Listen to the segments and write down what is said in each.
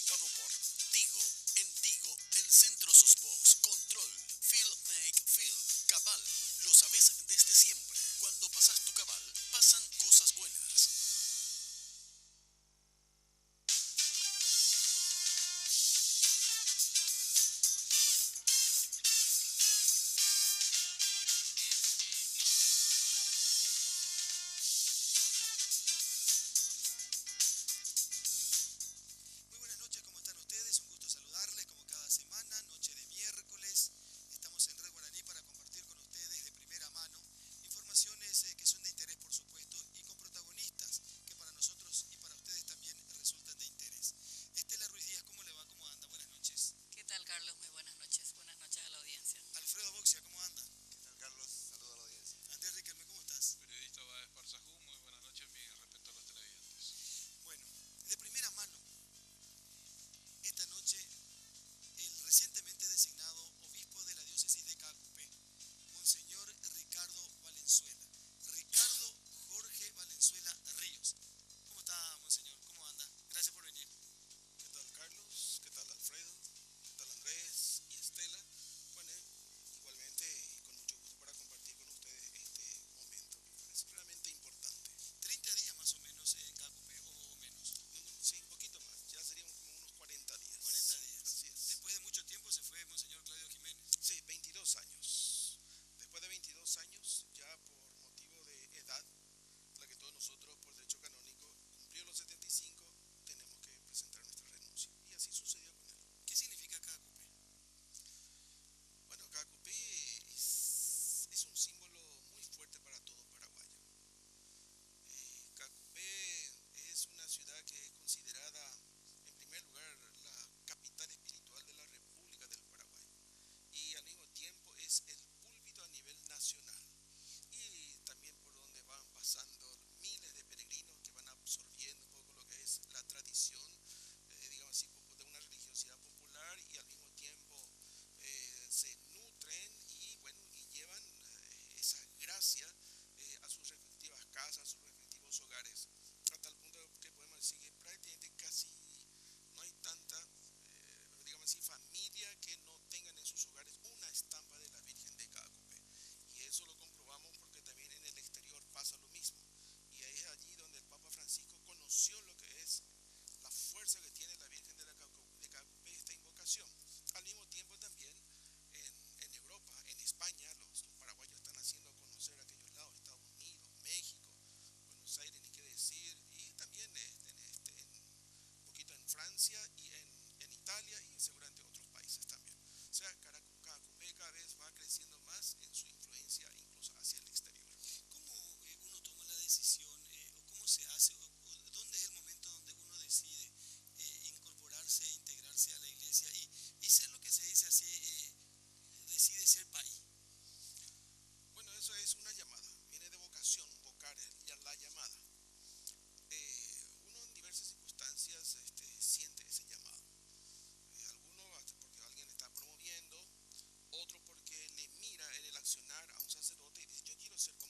presentado por Tigo. En Tigo, el centro sos vos. Control, Feel Make Feel. Cabal, lo sabés desde siempre. Cuando pasás tu cabal, pasan cosas buenas. Muy buenas noches, ¿cómo están ustedes? Un gusto saludarles como cada semana, noche de miércoles. Estamos en Red Guaraní para compartir con ustedes de primera mano informaciones que son de interés, por supuesto, y con protagonistas que para nosotros y para ustedes también resultan de interés. Estela Ruiz Díaz, ¿cómo le va? ¿Cómo anda? Buenas noches. ¿Qué tal, Carlos? Muy buenas noches. Buenas noches a la audiencia. Alfredo Boxia, ¿cómo anda? ¿Qué tal, Carlos? Saludo a la audiencia. Andrés Riquelme, ¿cómo estás? Periodista Báez Parsajú, muy buenas noches, mi respeto a los televidentes. Bueno, de primera mano, esta noche, el recientemente designado obispo de la diócesis de Caacupé, Monseñor Ricardo Valenzuela. Ricardo Jorge Valenzuela Ríos. ¿Cómo está, Monseñor? ¿Cómo anda? Gracias por venir. ¿Qué tal, Carlos? ¿Qué tal, Alfredo? ¿Qué tal, Andrés y Estela? Bueno, igualmente y con mucho gusto para compartir con ustedes este momento que me parece realmente importante. 30 días más o menos en Caacupé, o menos. No, sí, un poquito más. Ya serían como unos 40 días. 40 días. Así es. Después de mucho tiempo se fue Monseñor Claudio Jiménez. Sí, 22 años. Después de 22 años, ya por motivo de edad, la que todos nosotros por derecho canónico, cumplió los 75, tenemos que presentar nuestra renuncia. Y así sucedió con él. ¿Qué significa Caacupé? Bueno, Caacupé es un símbolo muy fuerte para todo paraguayo. Caacupé es una ciudad que es considerada, en primer lugar, la capital espiritual de la República del Paraguay. Y al mismo tiempo es el púlpito a nivel nacional. Y también por donde van pasando miles de peregrinos que van absorbiendo un poco lo que es la tradición, digamos así, de una religiosidad popular y al mismo tiempo se nutren y, bueno, y llevan esa gracia a sus respectivas casas, a sus respectivos hogares, a tal punto que podemos decir que prácticamente casi no hay tanta, digamos así, familia que no tengan en sus hogares una estampa de la Virgen de Caacupé. Y eso lo comprobamos porque también en el exterior pasa lo mismo. Y es allí donde el Papa Francisco conoció lo que es la fuerza que tiene la Virgen de Caacupé, esta invocación. Al mismo tiempo también en Europa, en España, los paraguayos están haciendo conocer aquellos lados, Estados Unidos, México, Buenos Aires, ni qué decir, y también un poquito en Francia y en Italia y seguramente en otros países también. O sea, Caacupé cada vez va creciendo más en su influencia incluso hacia el exterior. ¿Cómo uno toma la decisión o cómo se hace o dónde es el momento donde uno decide incorporarse, integrarse a la iglesia y ser lo que se dice así, decide ser país? Bueno, eso es una llamada, viene de vocación, vocar, la llamada. Uno en diversas circunstancias siente ese llamado. Algunos porque alguien está promoviendo, otro porque le mira en el accionar a un sacerdote y dice, yo quiero ser como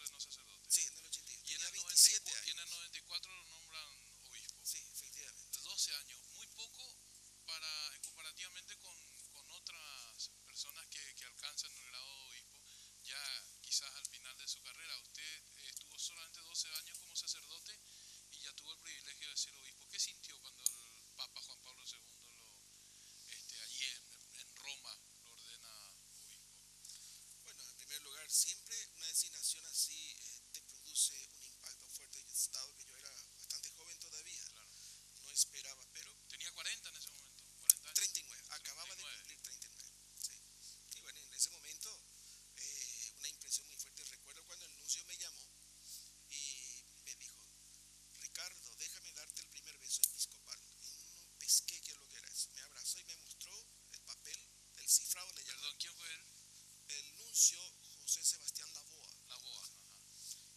ordenó sacerdote. Sí, en el 82. Y en Tenía el 27 y en años. el 94 lo nombran obispo. Sí, efectivamente. 12 años, muy poco comparativamente con otras personas que alcanzan el grado de obispo, ya quizás al final de su carrera. Usted estuvo solamente 12 años como sacerdote y ya tuvo el privilegio de ser obispo. ¿Qué sintió cuando el Papa Juan Pablo II allí en Roma lo ordena obispo? Bueno, en primer lugar, siempre una designación así te produce un impacto fuerte, dado que yo era bastante joven todavía. Claro. No esperaba, pero Tenía 40 en ese momento, 40 años. 39, acababa de 39. cumplir 39. Sí. Y bueno, en ese momento una impresión muy fuerte. Recuerdo cuando el nuncio me llamó y me dijo, Ricardo, déjame darte el primer beso episcopal. Y no pesqué qué es lo que era eso. Me abrazó y me mostró el papel, el cifrado le llamó. Perdón, ¿quién fue él? El nuncio José Sebastián Laboa. La boa. Ajá.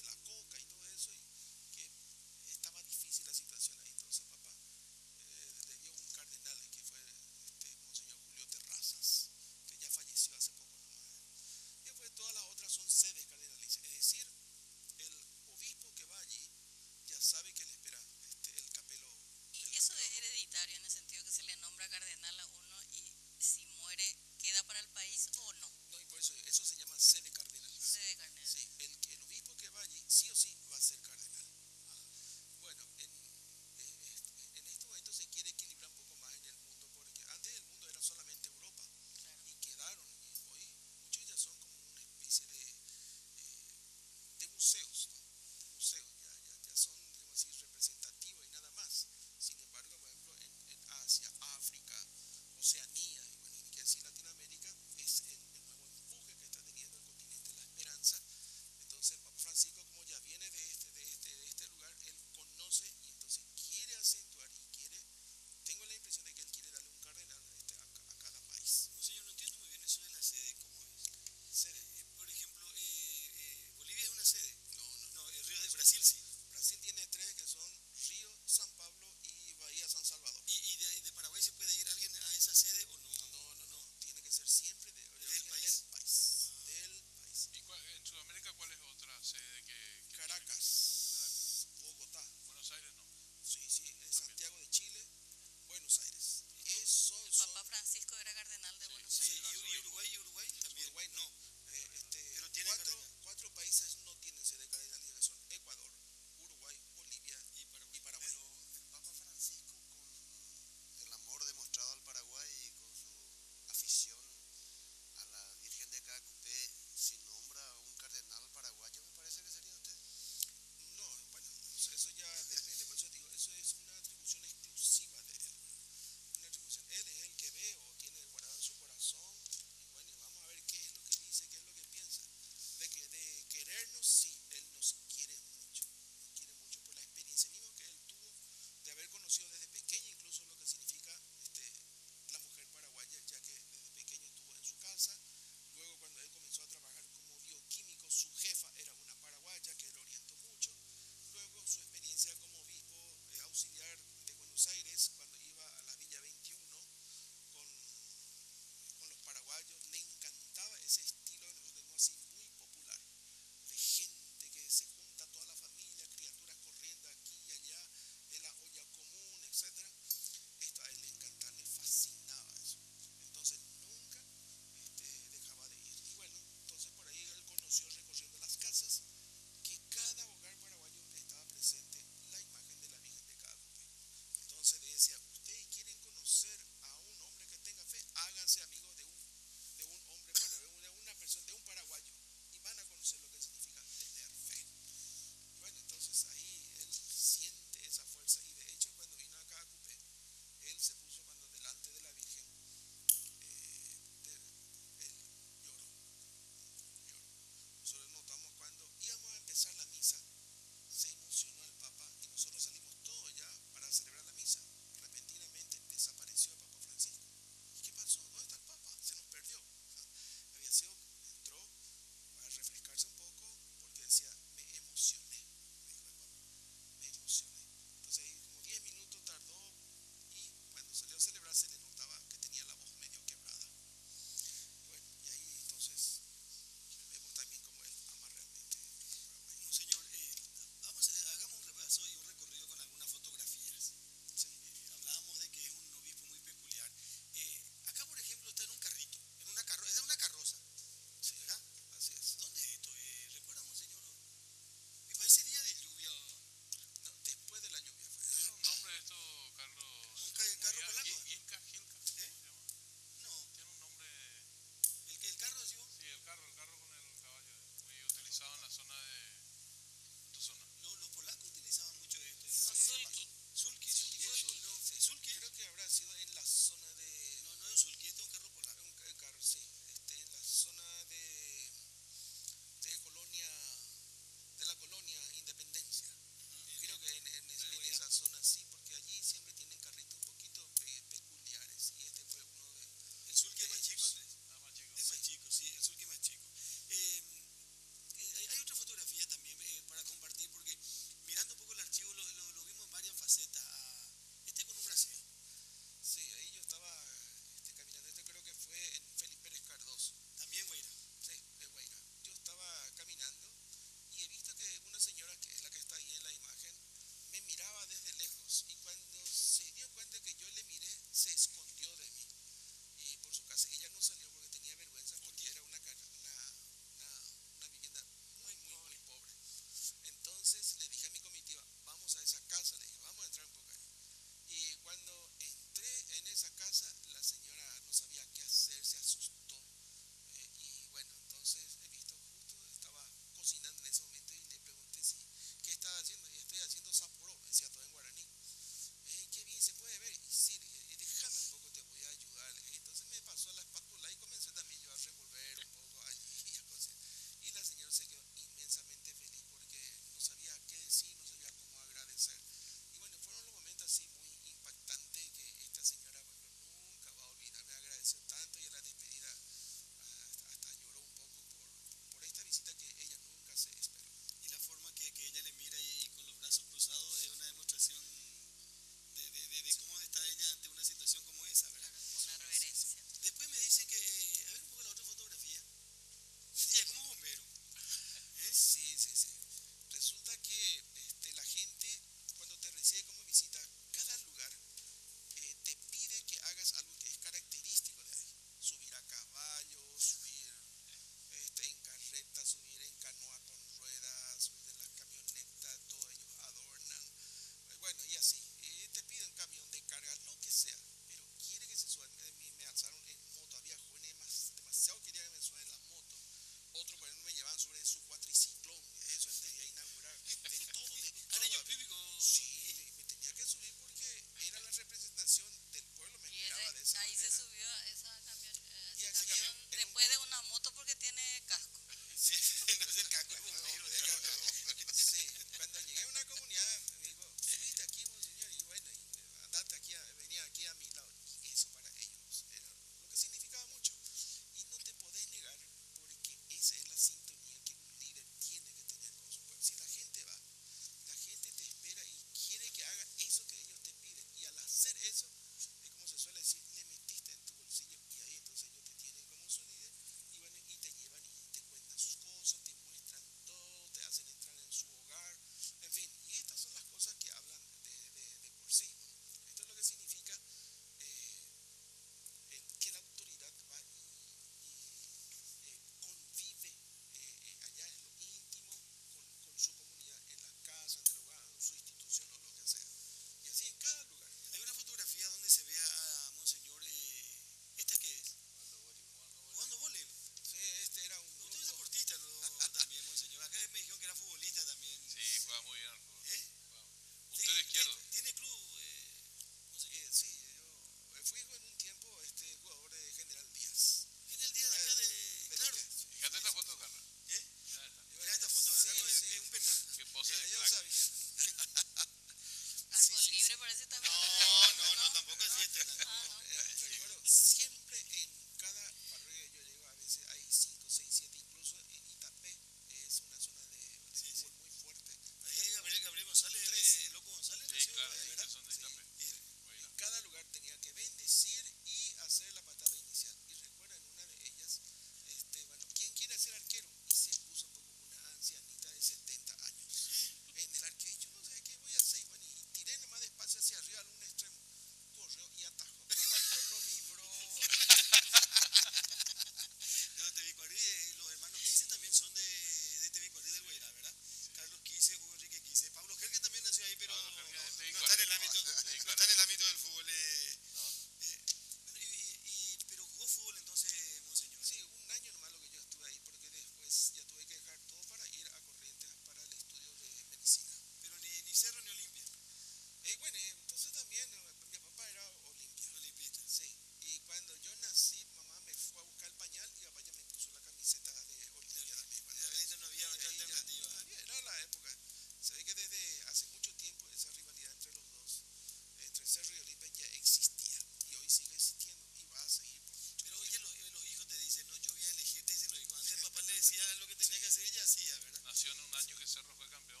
Cerro fue campeón,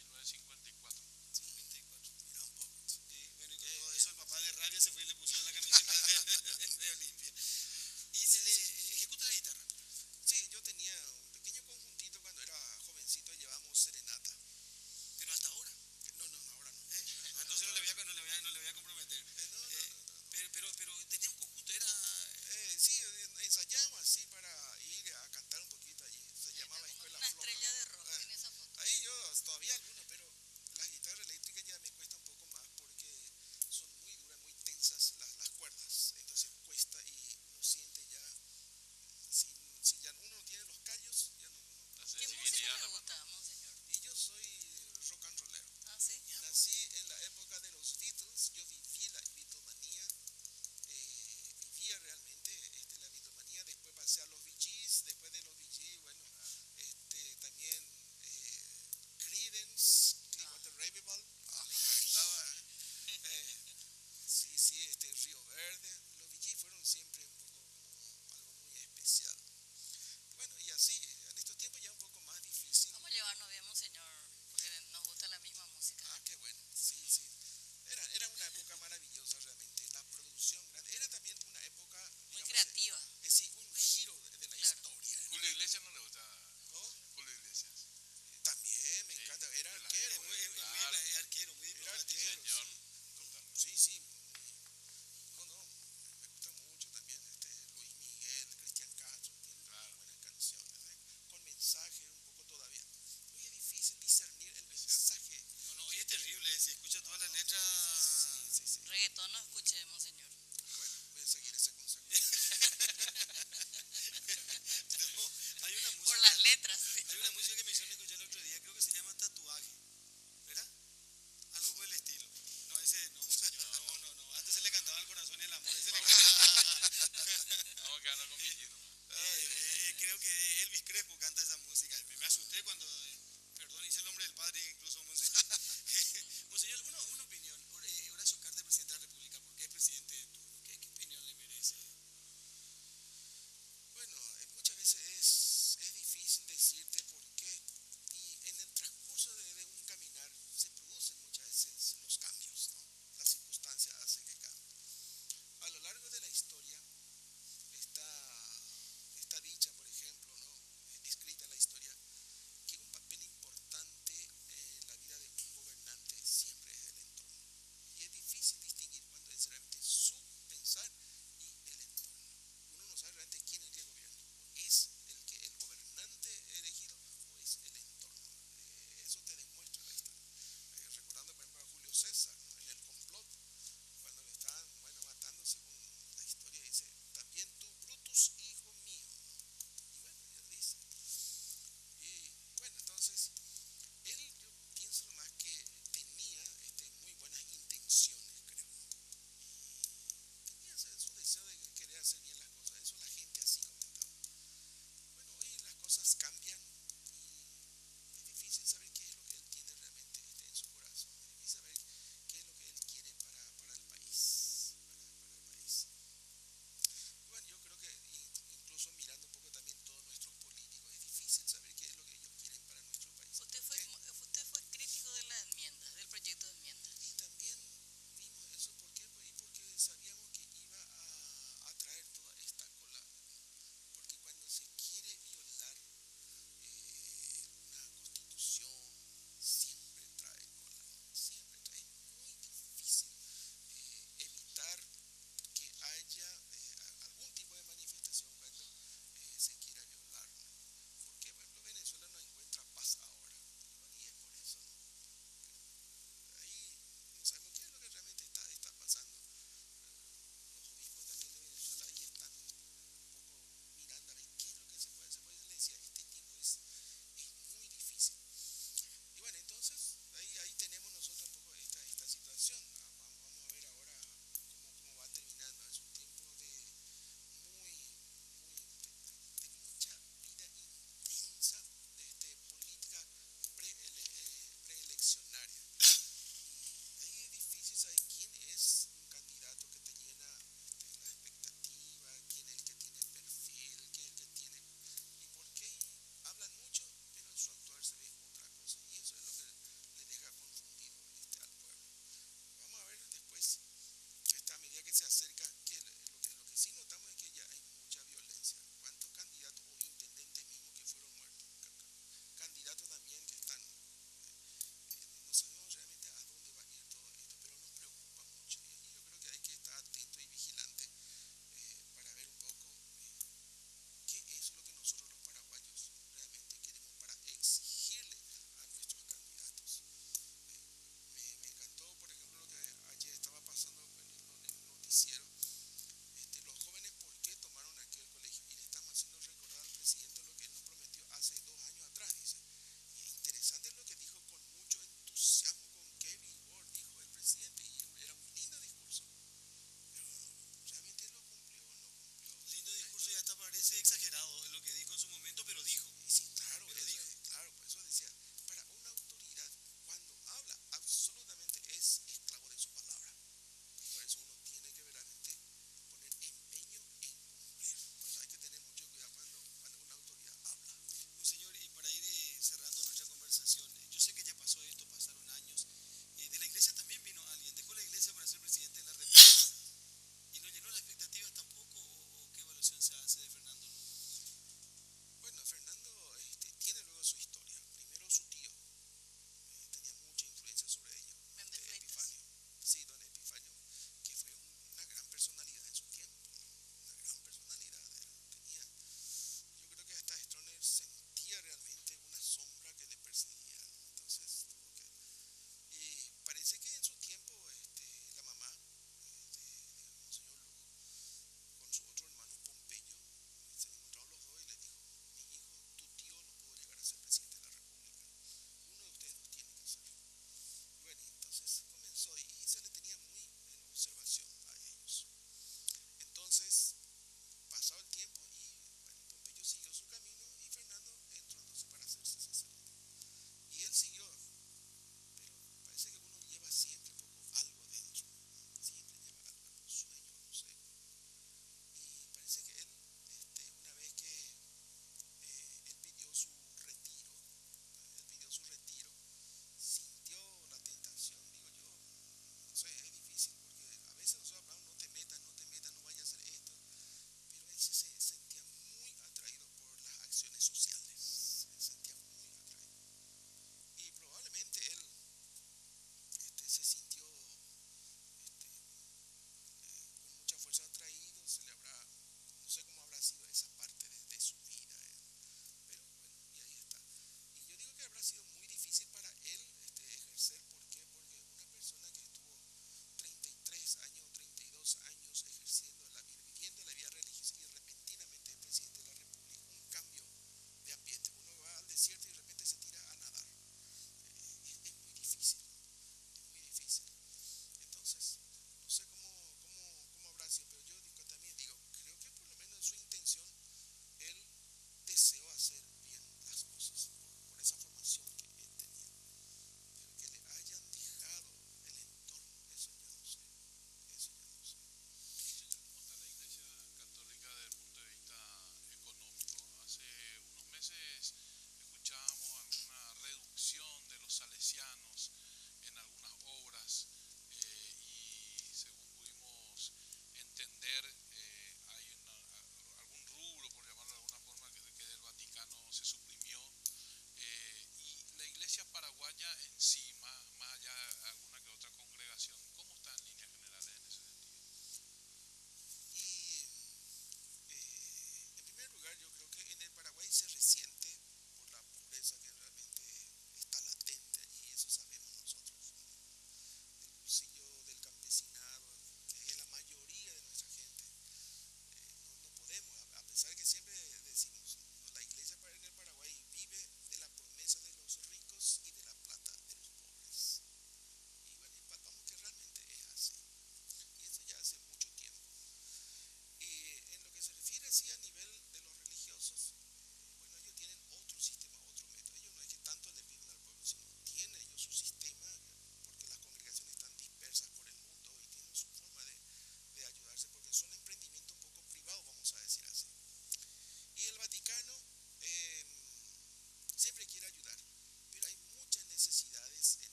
1954. 54, mira un poco. Y bueno, y con todo eso el papá de Rabia se fue y le puso la camiseta de Olimpia. ¿Y se le ejecuta la guitarra? Sí, yo tenía un pequeño conjuntito cuando era jovencito, llevábamos serenata. Pero hasta ahora. No, ahora no. Entonces no le voy a comprometer. Pero tenía un conjunto, era... Sí, ensayamos así para ir a cantar un poquito allí. Se llamaba Como Escuela una Floja. estrella de rock en esa foto. Ahí yo todavía alguno, pero la guitarra eléctrica ya me cuesta un poco más porque son muy duras, muy tensas las cuerdas. Entonces cuesta y uno siente ya, si ya uno no tiene los callos, ya no. La ¿Qué música sensibilidad, le la mano. gusta, monseñor? Y yo soy rock and rollero. Ah, sí. Nací en la época de los Beatles, yo viví la Beatlemanía, vivía realmente la Beatlemanía, después pasé a los Bee Gees, después de los Bee Gees, bueno, también Creedence, Clearwater Revival, me encantaba, sí, Río Verde, los Bee Gees fueron siempre un poco como algo muy especial. Bueno, y así, en estos tiempos ya un poco más difícil. Vamos a llevarnos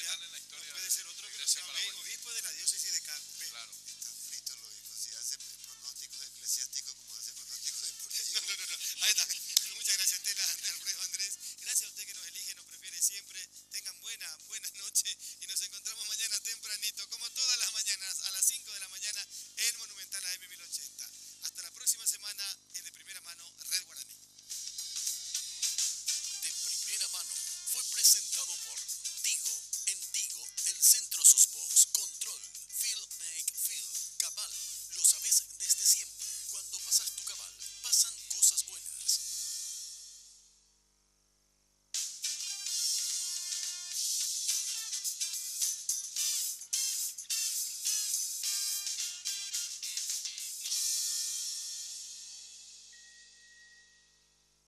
final en la historia no puede ser otro de que no Iglesia sea paraguaya. obispo de la diócesis de Cancún. Claro. Está frito el obispo. Si hace pronósticos eclesiásticos como hace pronósticos deportivos. No.